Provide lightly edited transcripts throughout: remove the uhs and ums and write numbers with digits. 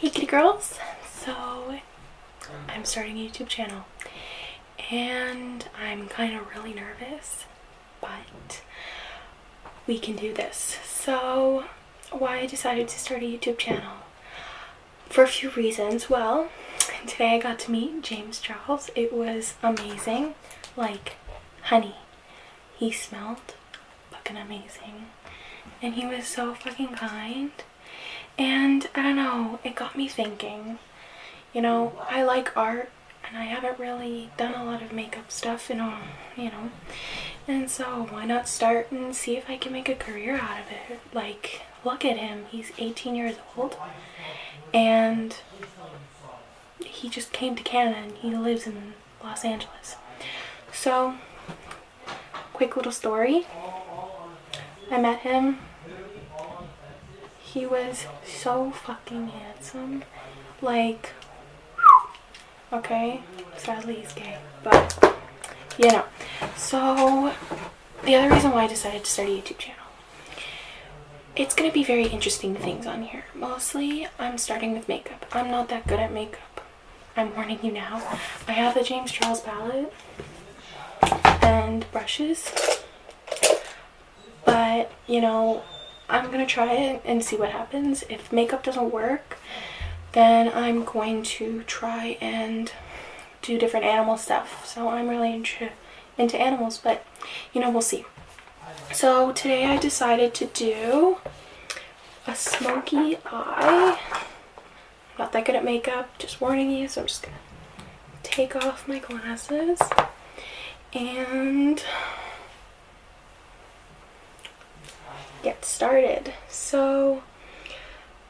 Hey kitty girls! So I'm starting a YouTube channel and I'm kind of really nervous, but we can do this. So why I decided to start a YouTube channel? For a few reasons. Well, today I got to meet James Charles. It was amazing. Like honey. He smelled fucking amazing. And he was so fucking kind. And I don't know, it got me thinking. You know, I like art and I haven't really done a lot of makeup stuff in a, and so why not start and see if I can make a career out of it. Like, look at him, he's 18 years old and he just came to Canada and he lives in Los Angeles. So, quick little story. I met him. He was so fucking handsome. Like, okay, sadly he's gay, but you know. So the other reason why I decided to start a YouTube channel, it's gonna be very interesting things on here. Mostly I'm starting with makeup. I'm not that good at makeup, I'm warning you now. I have the James Charles palette and brushes, but you know, I'm gonna try it and see what happens. If makeup doesn't work, then I'm going to try and do different animal stuff. So I'm really into animals, but you know, we'll see. So today I decided to do a smoky eye. I'm not that good at makeup, just warning you, so I'm just gonna take off my glasses and get started. So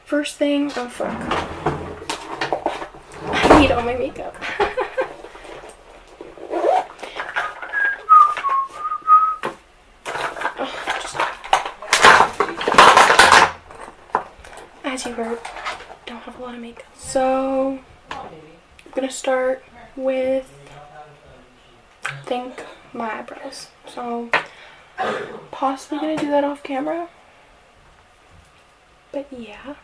first thing, oh fuck, I need all my makeup. As you heard, don't have a lot of makeup. So I'm gonna start with, I think, my eyebrows. So possibly gonna do that off camera, but yeah.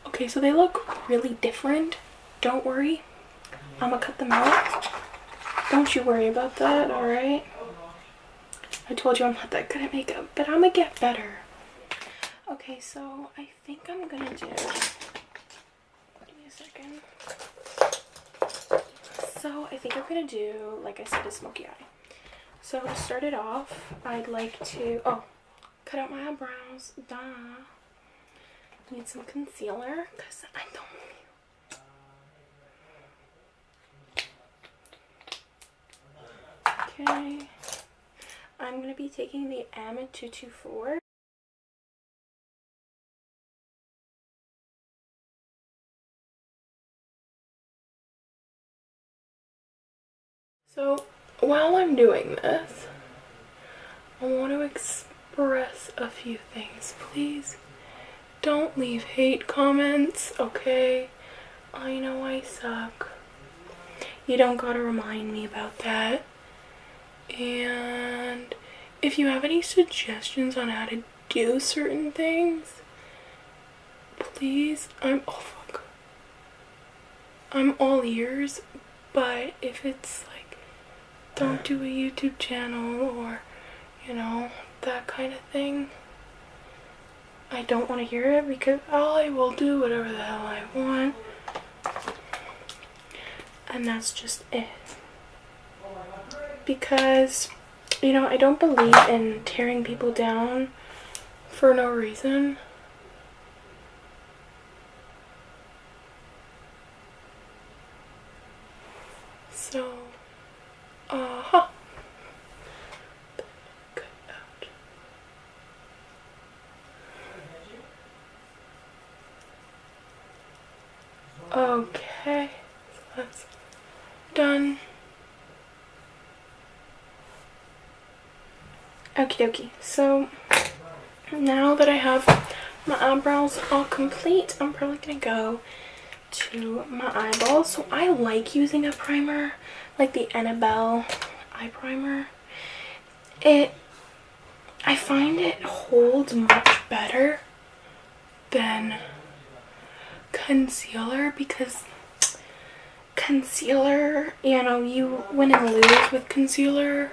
Okay, so they look really different. Don't worry, I'm gonna cut them out. Don't you worry about that, alright? I told you I'm not that good at makeup, but I'm gonna get better. Okay, so I think I'm gonna do, give me a second. So I think I'm gonna do, like I said, a smoky eye. So to start it off, I'd like to, cut out my eyebrows, duh. Need some concealer, because I don't. Okay, I'm going to be taking the M224. So while I'm doing this, I want to express a few things. Please don't leave hate comments, okay? I know I suck. You don't gotta remind me about that. And if you have any suggestions on how to do certain things, please, I'm all ears. But if it's like, don't do a YouTube channel or, you know, that kind of thing, I don't want to hear it, because I will do whatever the hell I want. And that's just it. Because, you know, I don't believe in tearing people down for no reason. Okay, so that's done. Okie dokie. So now that I have my eyebrows all complete, I'm probably gonna go to my eyeballs. So I like using a primer like the Annabelle eye primer. I find it holds much better than concealer, because concealer, you know, you win and lose with concealer,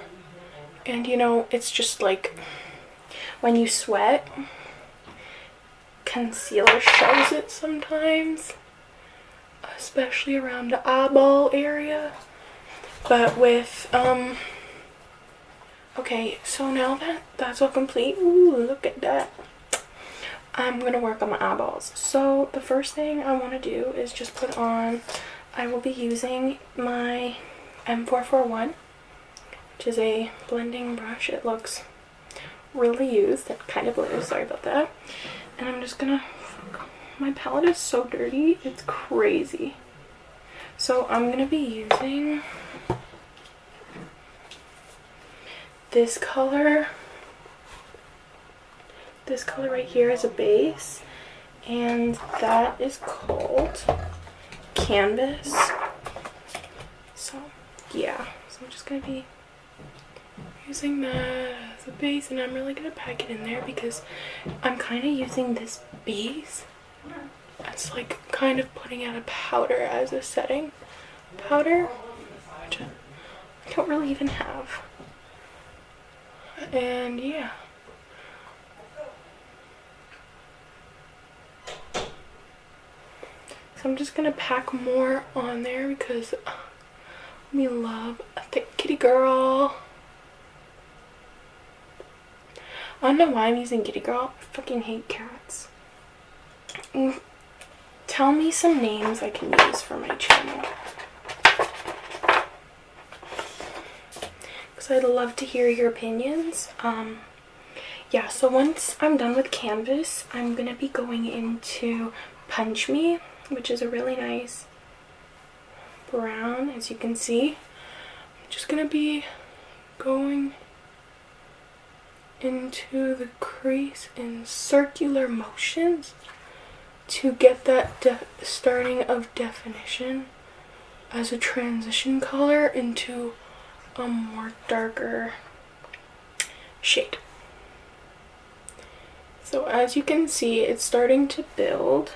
and you know, it's just like when you sweat, concealer shows it sometimes, especially around the eyeball area. But with okay, so now that that's all complete, ooh, look at that, I'm gonna work on my eyeballs. So the first thing I want to do is just put on, I will be using my M441, which is a blending brush. It looks really used and kind of blue, sorry about that. And I'm just gonna, my palette is so dirty, it's crazy. So I'm gonna be using this color right here as a base, and that is called Canvas. So yeah, so I'm just gonna be using that as a base, and I'm really gonna pack it in there because I'm kind of using this base. It's like kind of putting out a powder as a setting powder, which I don't really even have. And yeah, so I'm just gonna pack more on there because we love a thick kitty girl. I don't know why I'm using kitty girl. I fucking hate cats. Tell me some names I can use for my channel, because I'd love to hear your opinions. Yeah, so once I'm done with Canvas, I'm gonna be going into Punch Me, which is a really nice brown, as you can see. I'm just gonna be going into the crease in circular motions to get that starting of definition as a transition color into a more darker shade. So as you can see, it's starting to build.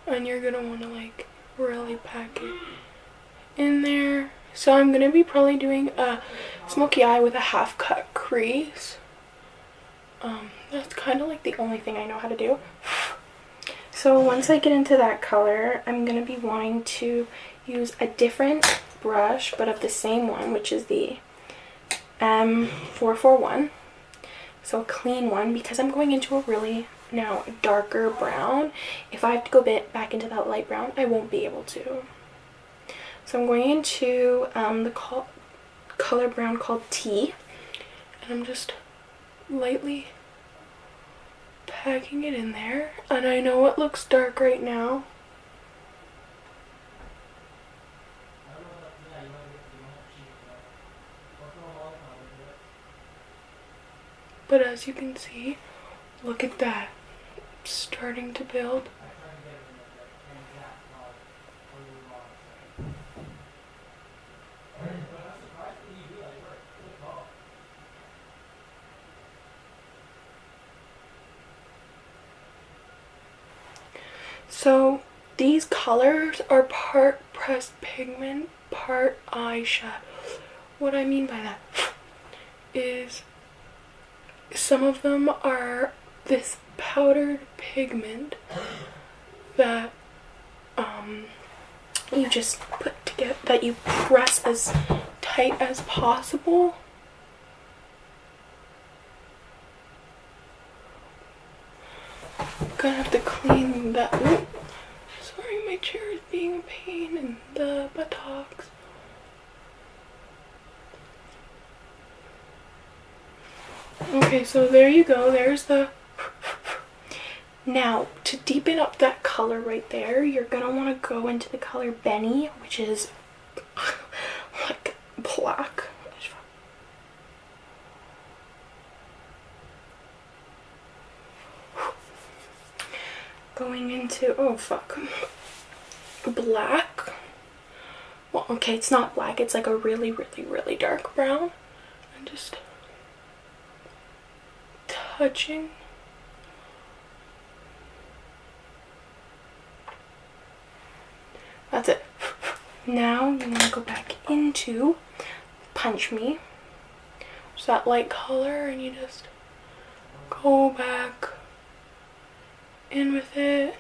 And you're gonna want to like really pack it in there. So I'm gonna be probably doing a smoky eye with a half cut crease. That's kind of like the only thing I know how to do. So once I get into that color, I'm gonna be wanting to use a different brush, but of the same one, which is the M441. So a clean one, because I'm going into a really now darker brown. If I have to go back into that light brown, I won't be able to. So I'm going into the color brown called Tea, and I'm just lightly packing it in there. And I know it looks dark right now, but as you can see, look at that, starting to build. So these colors are part pressed pigment, part eyeshadow. What I mean by that is some of them are this powdered pigment that you just put together, that you press as tight as possible. Gonna have to clean that. Ooh. Sorry, my chair is being a pain in the buttocks. Okay. Okay, so there you go. There's the... Now, to deepen up that color right there, you're going to want to go into the color Benny, which is like black. Going into, oh fuck, black. Well, okay, it's not black. It's like a really, really, really dark brown. And just touching. That's it. Now you want to go back into Punch Me. It's that light color, and you just go back in with it.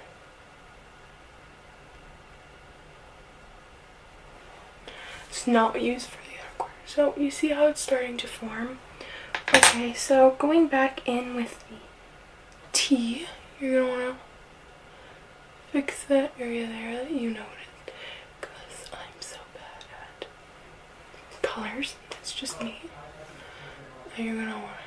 It's not used for the other corner. So you see how it's starting to form? Okay, so going back in with the T, you're going to want to fix that area there that you noticed. Because I'm so bad at colors. That's just me. And you're going to want to...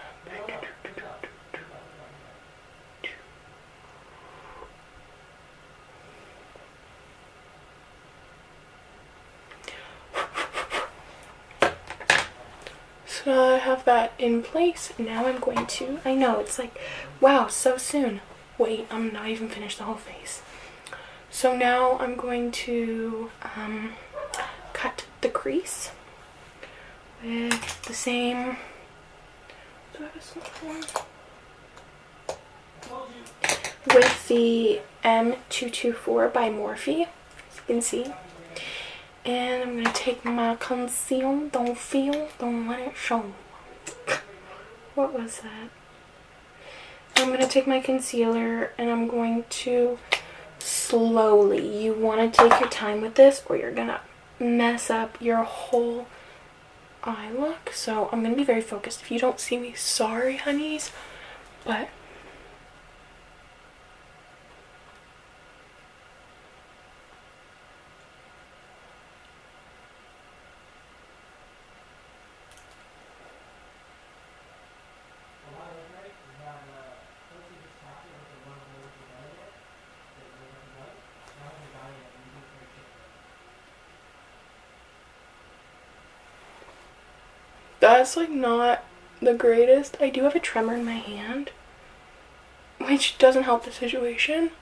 So now that I have that in place, now I'm going to, I know, it's like, wow, so soon. Wait, I'm not even finished the whole face. So now I'm going to cut the crease with the same, with the M224 by Morphe, as you can see. And I'm going to take my conceal, don't feel, don't let it show. What was that? I'm going to take my concealer and I'm going to slowly, you want to take your time with this or you're going to mess up your whole eye look. So I'm going to be very focused. If you don't see me, sorry honeys, but... That's like not the greatest. I do have a tremor in my hand, which doesn't help the situation.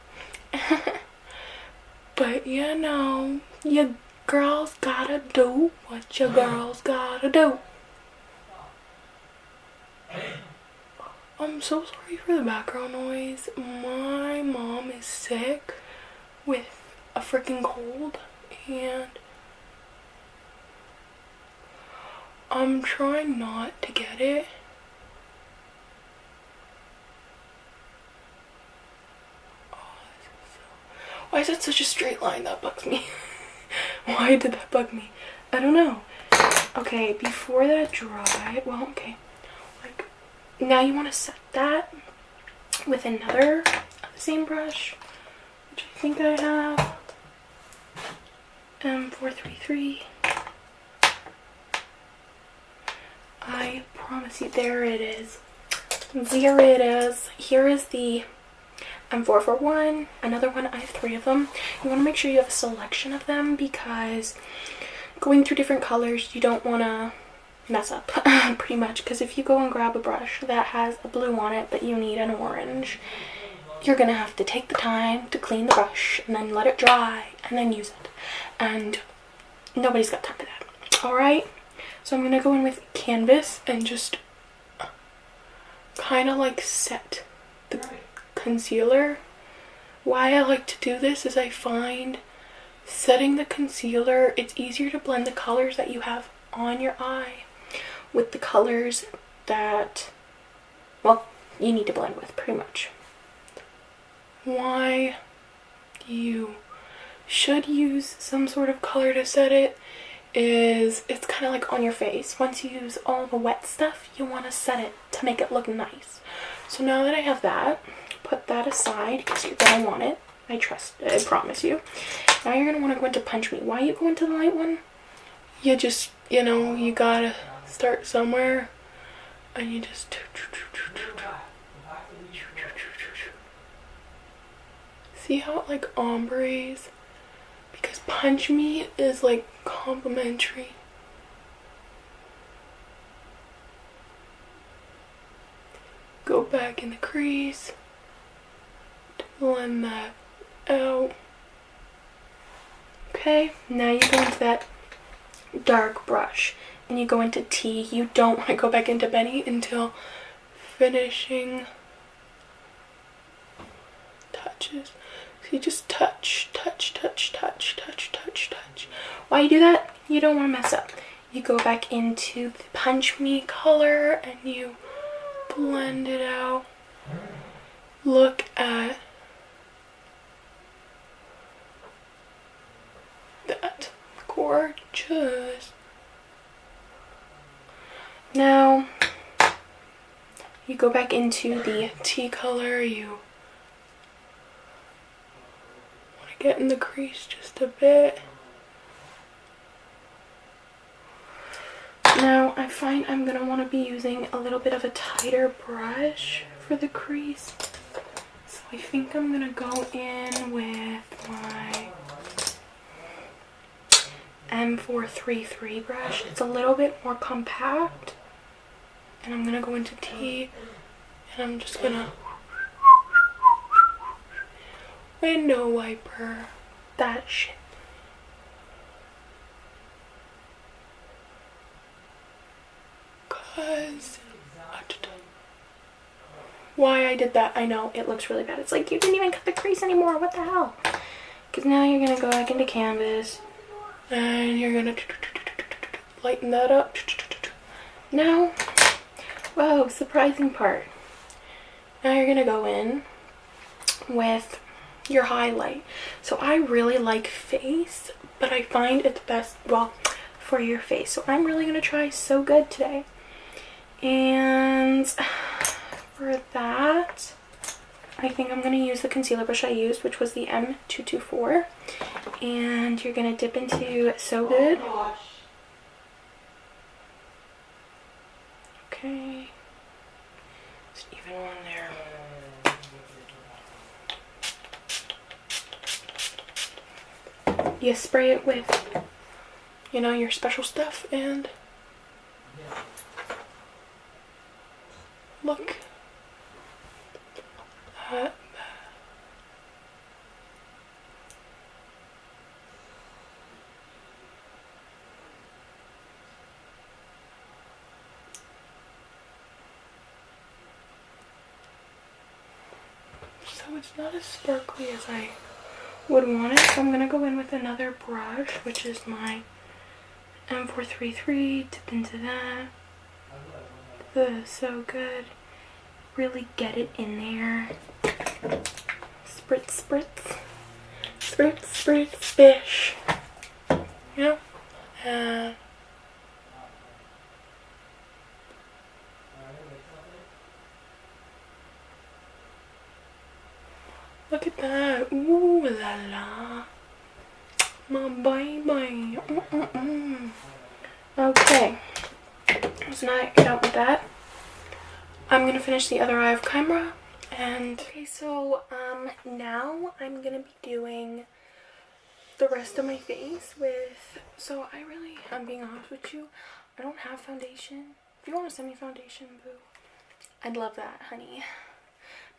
But you know, you girls gotta do what your girls gotta do. I'm so sorry for the background noise. My mom is sick with a freaking cold and I'm trying not to get it. Why is it such a straight line? That bugs me. Why did that bug me? I don't know. Okay, before that dried, well, okay. Like, now you want to set that with another same brush, which I think I have. M433. I promise you, there it is. There it is. Here is the M441. Another one, I have 3 of them. You want to make sure you have a selection of them because going through different colors, you don't want to mess up pretty much. Because if you go and grab a brush that has a blue on it but you need an orange, you're going to have to take the time to clean the brush and then let it dry and then use it. And nobody's got time for that. Alright? So I'm going to go in with canvas and just kind of like set the concealer. Why I like to do this is I find setting the concealer, it's easier to blend the colors that you have on your eye with the colors that, well, you need to blend with pretty much. Why you should use some sort of color to set it is it's kind of like on your face. Once you use all the wet stuff, you want to set it to make it look nice. So now that I have that, put that aside because you're going to want it. I promise you. Now you're going to want to go into Punch Me. Why you go into the light one? You just, you know, you gotta start somewhere. and you just see how it like ombres, because Punch Me is like complimentary. Go back in the crease, blend that out. Okay, now you go into that dark brush and you go into T. You don't want to go back into Benny until finishing touches. So you just touch, touch, touch, touch, touch, touch, touch. Why you do that? You don't want to mess up. You go back into the Punch Me color and you blend it out. Look at that. Gorgeous. Now you go back into the T color. You want to get in the crease just a bit. Now I find I'm going to want to be using a little bit of a tighter brush for the crease. So I think I'm going to go in with my M433 brush. It's a little bit more compact. And I'm going to go into T and I'm just going to window wiper that shit. Cause why I did that, I know it looks really bad. It's like you didn't even cut the crease anymore. What the hell? Because now you're gonna go back into canvas and you're gonna lighten that up. Now, whoa, surprising part. Now you're gonna go in with your highlight. So I really like face, but I find it's best, well, for your face. So I'm really gonna try So Good today. And for that, I think I'm going to use the concealer brush I used, which was the M224. And you're going to dip into So Good. Okay. Just even one there. You spray it with, you know, your special stuff and look at that. So it's not as sparkly as I would want it, so I'm going to go in with another brush, which is my M433, dip into that. So good. Really get it in there. Spritz, spritz. Spritz, spritz, fish. You know? And look at that. Ooh la la. My baby. Okay. So now you're done with that. I'm gonna finish the other eye of camera, and okay, so now I'm gonna be doing the rest of my face with, so I'm being honest with you, I don't have foundation. If you want to send me foundation, boo, I'd love that, honey,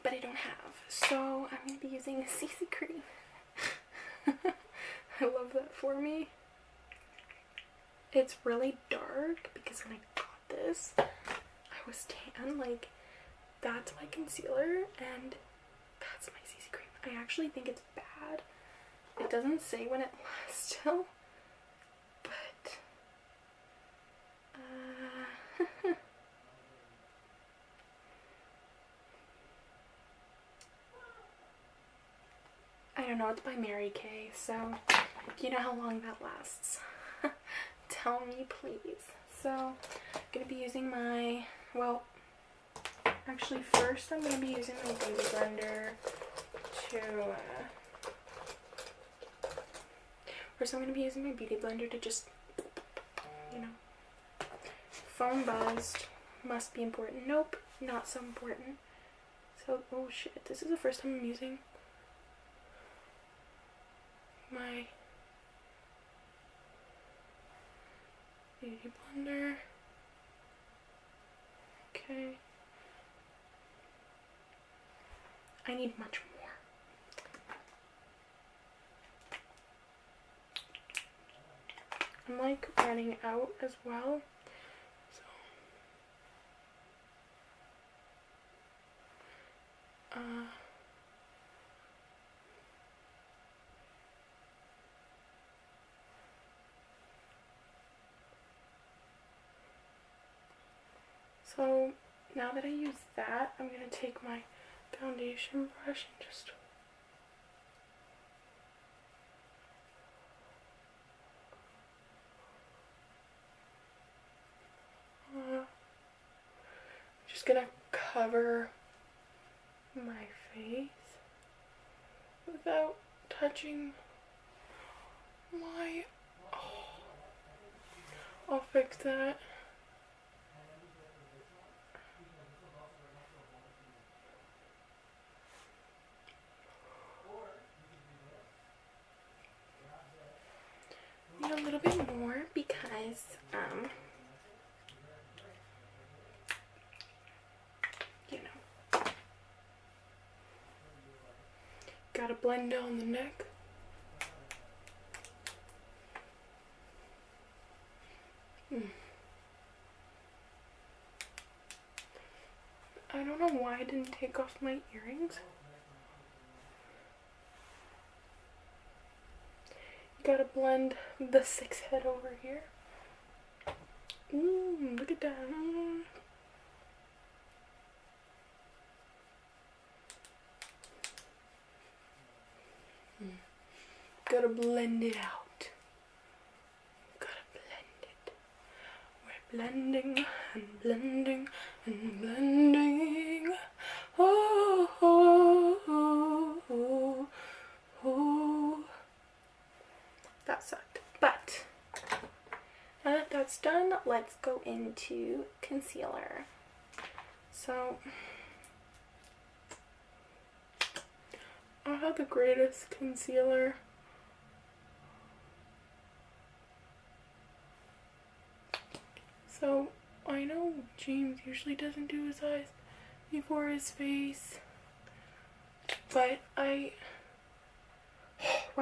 but I don't have, so I'm gonna be using a CC cream. I love that for me. It's really dark because when I got this, I was tan. Like, that's my concealer and that's my CC cream. I actually think it's bad. It doesn't say when it lasts till, but I don't know. It's by Mary Kay, so you know how long that lasts. Tell me, please. So I'm gonna be using my, well, actually first I'm gonna be using my beauty blender to just, you know, foam buzzed Must be important. Nope, not so important. So, oh shit, this is the first time I'm using my beauty blender. Okay. I need much more. I'm like running out as well. So now that I use that, I'm gonna take my foundation brush and just gonna cover my face without touching my, I'll fix that. Need a little bit more because you know, gotta blend down the neck. I don't know why I didn't take off my earrings. You gotta blend the 6 head over here. Look at that. Gotta blend it out. Gotta blend it. We're blending and blending and blending. Oh, oh, oh, oh, oh. That sucked. But now that that's done, let's go into concealer. So I don't have the greatest concealer. So I know James usually doesn't do his eyes before his face, but why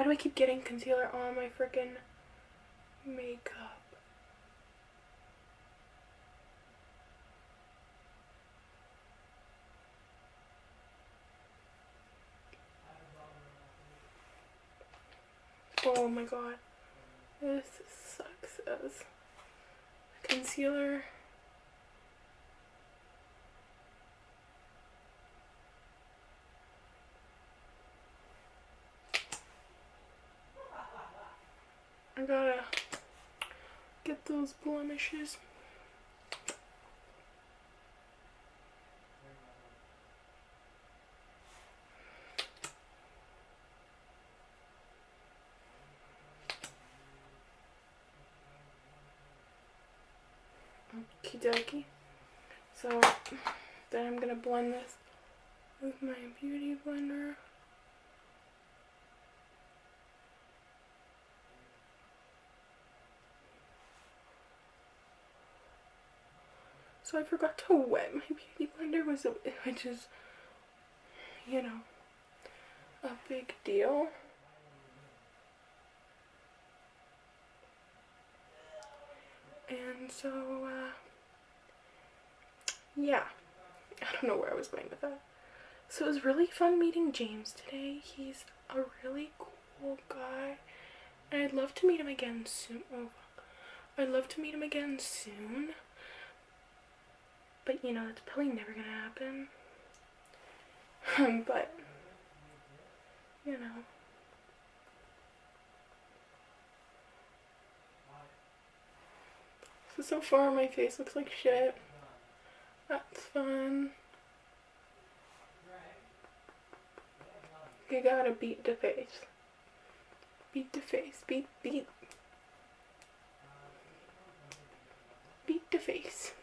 do I keep getting concealer on my freaking makeup? Oh my god, this sucks as concealer. I gotta get those blemishes. Okie dokie. So then I'm gonna blend this with my beauty blender. So I forgot to wet my beauty blender, which is, you know, a big deal. And so, yeah, I don't know where I was going with that. So it was really fun meeting James today. He's a really cool guy, and I'd love to meet him again soon. I'd love to meet him again soon, but you know, that's probably never gonna happen. But, you know. So far my face looks like shit. That's fun. You gotta beat the face. Beat the face. Beat the face.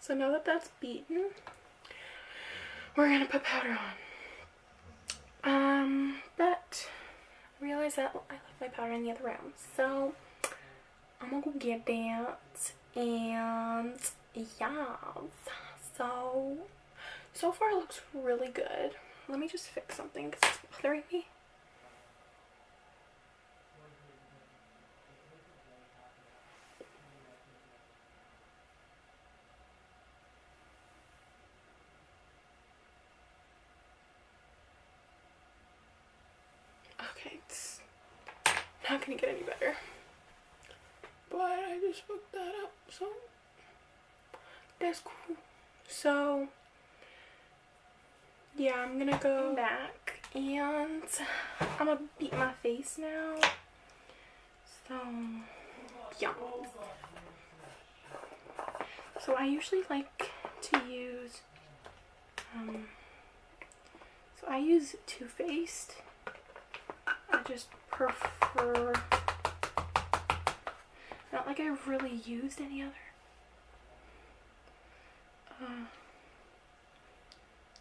So now that that's beaten, we're gonna put powder on. But I realized that I left my powder in the other room, so I'm gonna go get that. And yeah, so far it looks really good. Let me just fix something because it's bothering me. Okay, it's not gonna get any better. But I just fucked that up, so that's cool. So yeah, I'm gonna go back and I'm gonna beat my face now. So yeah. So I usually like to use so I use Too Faced. I just prefer, not like I've really used any other.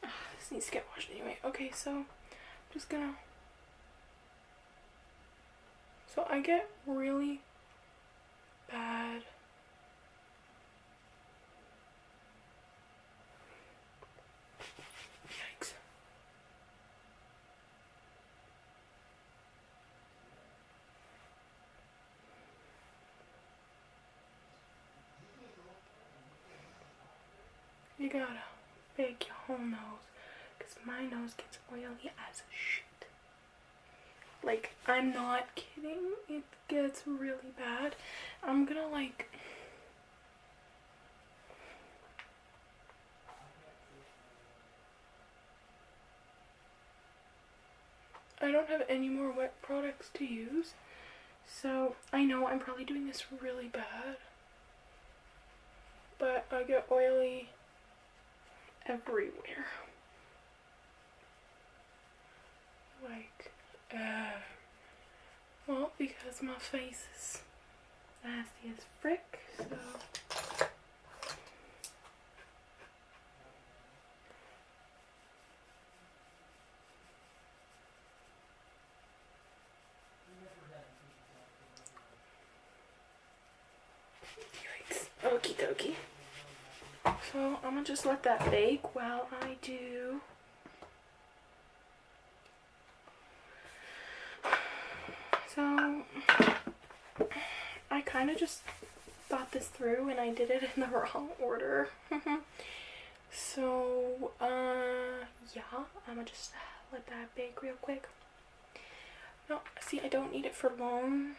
This needs to get washed anyway. Okay, so I'm just gonna, so I get really bad yikes. You gotta bake your whole nose, because my nose gets oily as shit. Like, I'm not kidding. It gets really bad. I'm gonna like, I don't have any more wet products to use. So I know I'm probably doing this really bad, but I get oily everywhere. Like, well, because my face is nasty as frick, so. Yikes. Okie dokie. So I'm gonna just let that bake while I do. So I kind of just thought this through and I did it in the wrong order. So yeah, I'm gonna just let that bake real quick. No, see, I don't need it for long.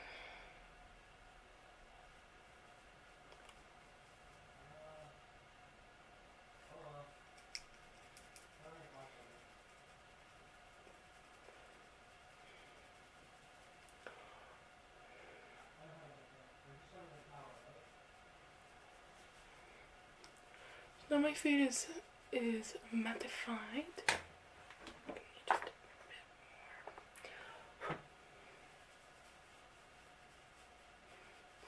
Now my face is mattified. Just a bit more.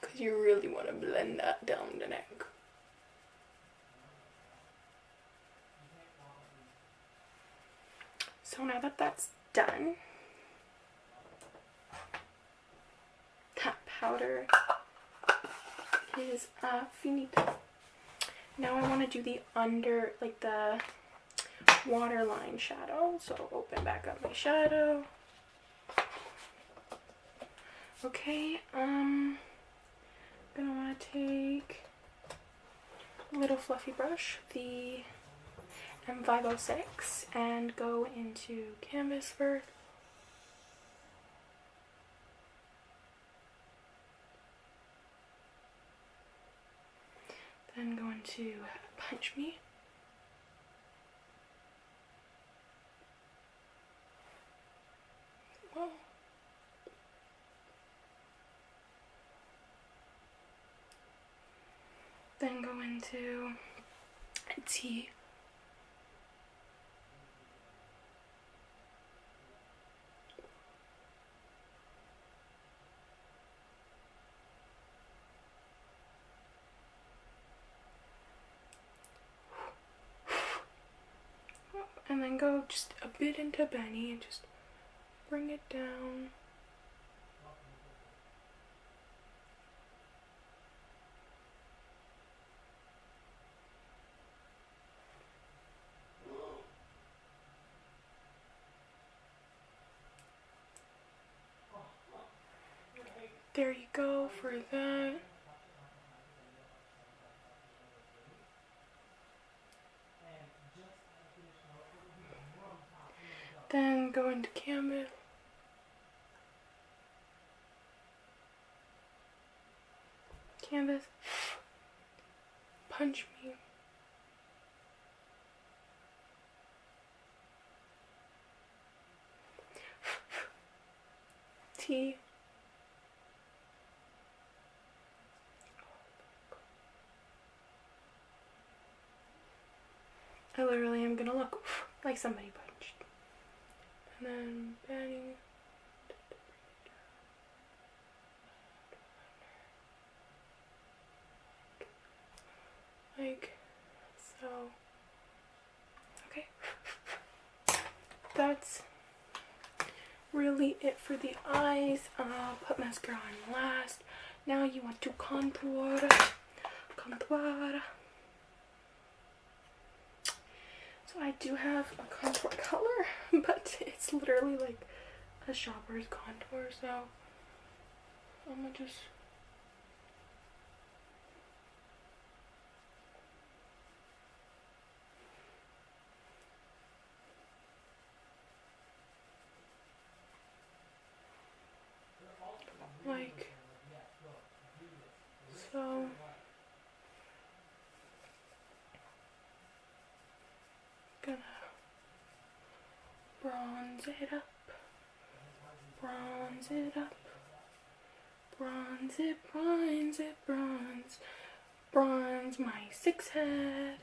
Because you really want to blend that down the neck. So now that that's done, that powder is finito. Now I want to do the under, like the waterline shadow. So I'll open back up my shadow. Okay, I'm gonna want to take a little fluffy brush, the M506, and go into canvas first. Then go into Punch Me. Whoa. Then go into T. And then go just a bit into Benny and just bring it down. There you go for that. Then go into canvas. Canvas. Punch me. T. I literally am gonna look like somebody punched. And then Benny. Like so. Okay. That's really it for the eyes. I'll put mascara on last. Now you want to contour. Contour. So I do have a contour color, but it's literally like a shopper's contour, so I'm gonna just like so. Gonna bronze it up, bronze it up, bronze it, bronze it, bronze, bronze my 6 head.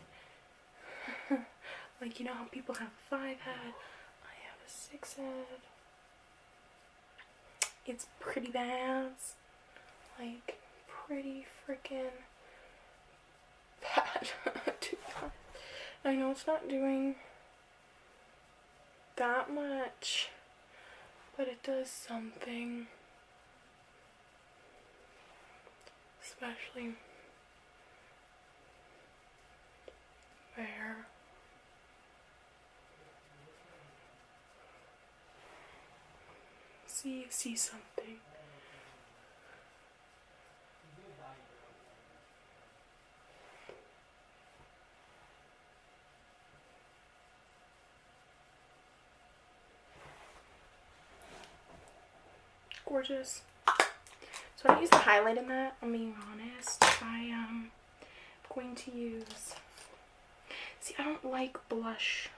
Like, you know how people have a 5 head? I have a 6 head. It's pretty badass. Like, pretty freaking bad. I know it's not doing that much, but it does something. Especially where see something. Gorgeous. So I use the highlight in that, I'm being honest. I am going to use, see, I don't like blush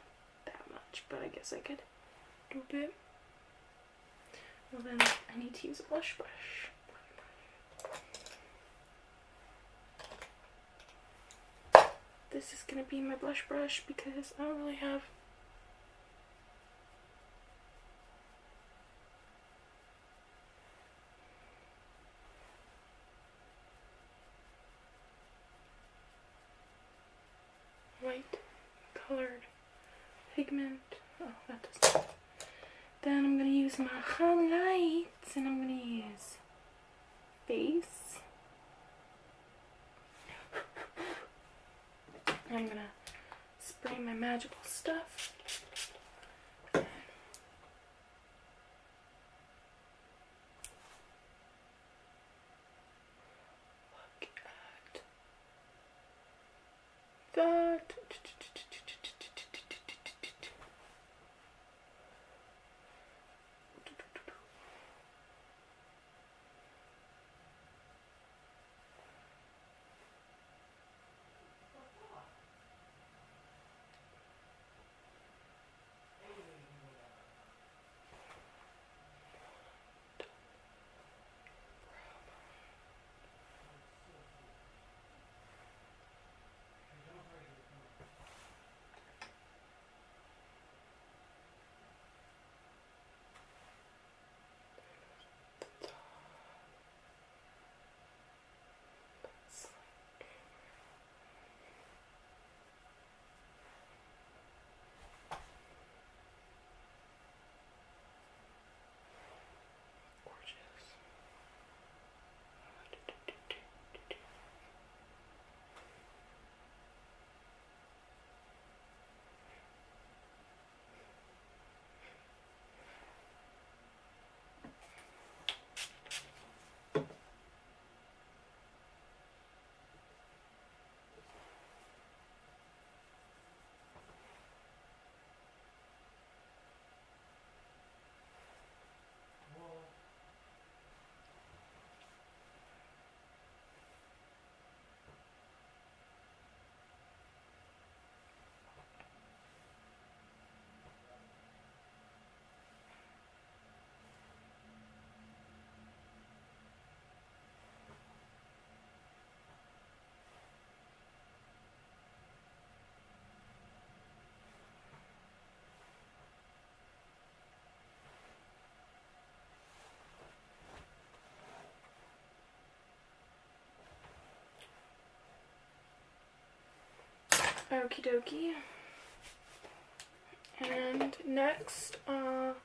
that much, but I guess I could do a bit. Well then I need to use a blush brush. This is gonna be my blush brush because I don't really have white colored pigment. Oh, that doesn't. Then I'm gonna use my highlights and I'm gonna use face. I'm gonna spray my magical stuff. Look at that. Okie dokie. And next, well,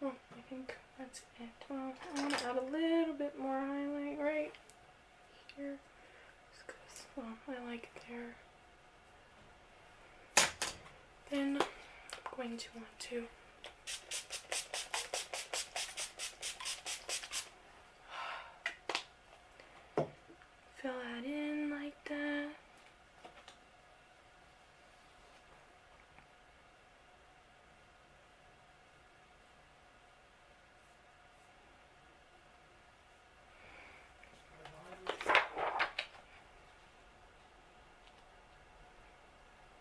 I think that's it. Well, I want to add a little bit more highlight right here. Just 'cause, well, I like it there. Then I'm going to want to fill that in like that.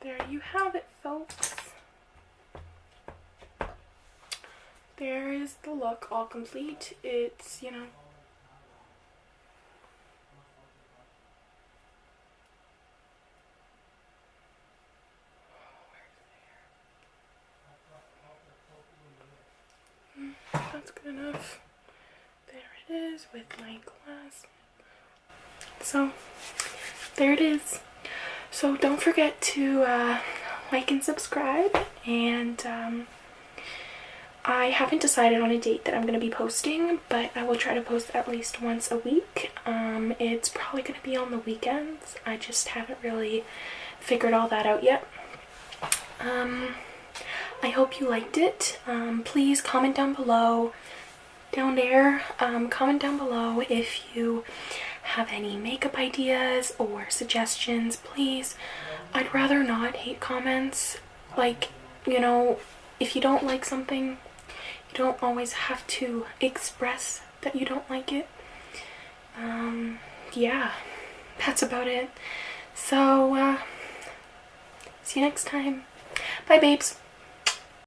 There you have it, folks. There is the look all complete. It's, you know, that's good enough. There it is with my glass. So, there it is. So don't forget to like and subscribe, and I haven't decided on a date that I'm going to be posting, but I will try to post at least once a week. It's probably going to be on the weekends. I just haven't really figured all that out yet. I hope you liked it. Please comment down below, comment down below if you have any makeup ideas or suggestions. Please, I'd rather not hate comments. Like, you know, if you don't like something, you don't always have to express that you don't like it. Yeah, that's about it. So, see you next time. Bye, babes.